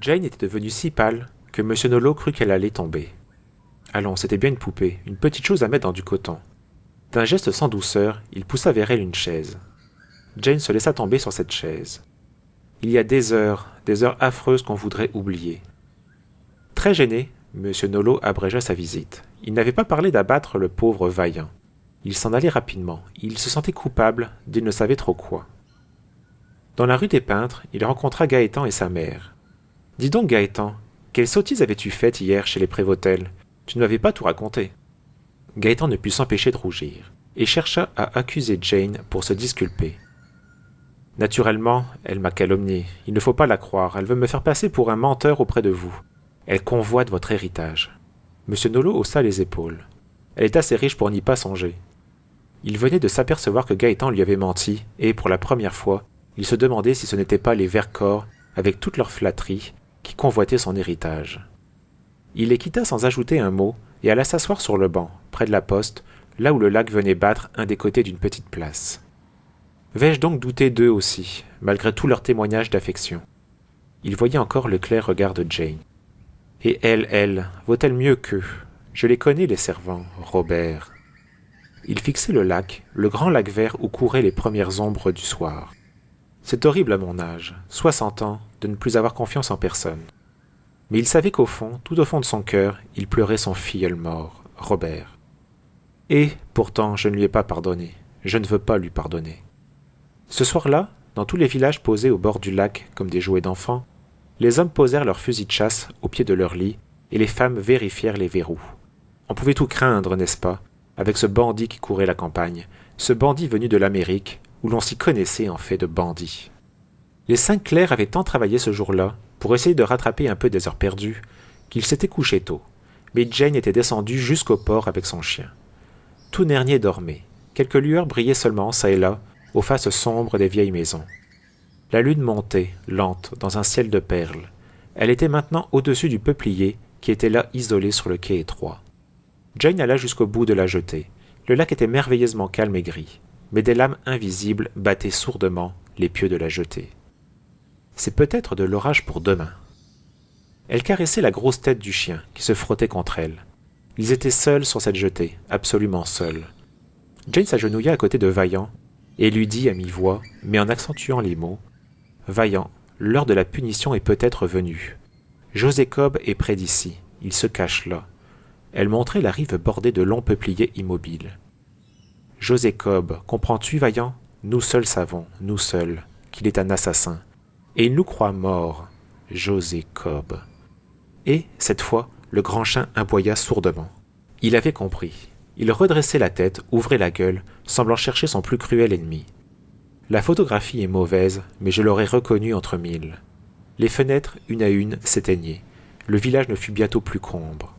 Jane était devenue si pâle que M. Nolo crut qu'elle allait tomber. Allons, c'était bien une poupée, une petite chose à mettre dans du coton. D'un geste sans douceur, il poussa vers elle une chaise. Jane se laissa tomber sur cette chaise. Il y a des heures affreuses qu'on voudrait oublier. Très gêné, M. Nolo abrégea sa visite. Il n'avait pas parlé d'abattre le pauvre Vaillant. Il s'en allait rapidement. Il se sentait coupable d'il ne savait trop quoi. Dans la rue des Peintres, il rencontra Gaétan et sa mère. « Dis donc, Gaétan, quelle sottise avais-tu faite hier chez les Prévôtel? Tu ne m'avais pas tout raconté. » Gaétan ne put s'empêcher de rougir, et chercha à accuser Jane pour se disculper. « Naturellement, elle m'a calomnié. Il ne faut pas la croire. Elle veut me faire passer pour un menteur auprès de vous. Elle convoite votre héritage. » M. Nolo haussa les épaules. Elle est assez riche pour n'y pas songer. Il venait de s'apercevoir que Gaétan lui avait menti, et, pour la première fois, il se demandait si ce n'étaient pas les Vercors, avec toute leur flatterie, qui convoitaient son héritage. Il les quitta sans ajouter un mot, et alla s'asseoir sur le banc, près de la poste, là où le lac venait battre un des côtés d'une petite place. Vais-je donc douter d'eux aussi, malgré tous leurs témoignages d'affection? Il voyait encore le clair regard de Jane. Et elle, vaut-elle mieux qu'eux? Je les connais, les servants, Robert. Il fixait le lac, le grand lac vert où couraient les premières ombres du soir. C'est horrible à mon âge, 60 ans, de ne plus avoir confiance en personne. Mais il savait qu'au fond, tout au fond de son cœur, il pleurait son filleul mort, Robert. Et, pourtant, je ne lui ai pas pardonné. Je ne veux pas lui pardonner. Ce soir-là, dans tous les villages posés au bord du lac comme des jouets d'enfants, les hommes posèrent leurs fusils de chasse au pied de leur lit et les femmes vérifièrent les verrous. On pouvait tout craindre, n'est-ce pas, avec ce bandit qui courait la campagne, ce bandit venu de l'Amérique, où l'on s'y connaissait en fait de bandits. Les 5 clercs avaient tant travaillé ce jour-là pour essayer de rattraper un peu des heures perdues qu'ils s'étaient couchés tôt, mais Jane était descendue jusqu'au port avec son chien. Tout Nernier dormait. Quelques lueurs brillaient seulement çà et là, aux faces sombres des vieilles maisons. La lune montait, lente, dans un ciel de perles. Elle était maintenant au-dessus du peuplier qui était là isolé sur le quai étroit. Jane alla jusqu'au bout de la jetée. Le lac était merveilleusement calme et gris, mais des lames invisibles battaient sourdement les pieux de la jetée. C'est peut-être de l'orage pour demain. Elle caressait la grosse tête du chien qui se frottait contre elle. Ils étaient seuls sur cette jetée, absolument seuls. Jane s'agenouilla à côté de Vaillant et lui dit à mi-voix, mais en accentuant les mots, « Vaillant, l'heure de la punition est peut-être venue. José Cobb est près d'ici, il se cache là. » Elle montrait la rive bordée de longs peupliers immobiles. « José Cobb, comprends-tu, Vaillant? Nous seuls savons, nous seuls, qu'il est un assassin. Et il nous croit morts, José Cobb. » Et, cette fois, le grand chien aboya sourdement. Il avait compris. Il redressait la tête, ouvrait la gueule, semblant chercher son plus cruel ennemi. La photographie est mauvaise, mais je l'aurais reconnu entre 1000. Les fenêtres, une à une, s'éteignaient. Le village ne fut bientôt plus qu'ombre.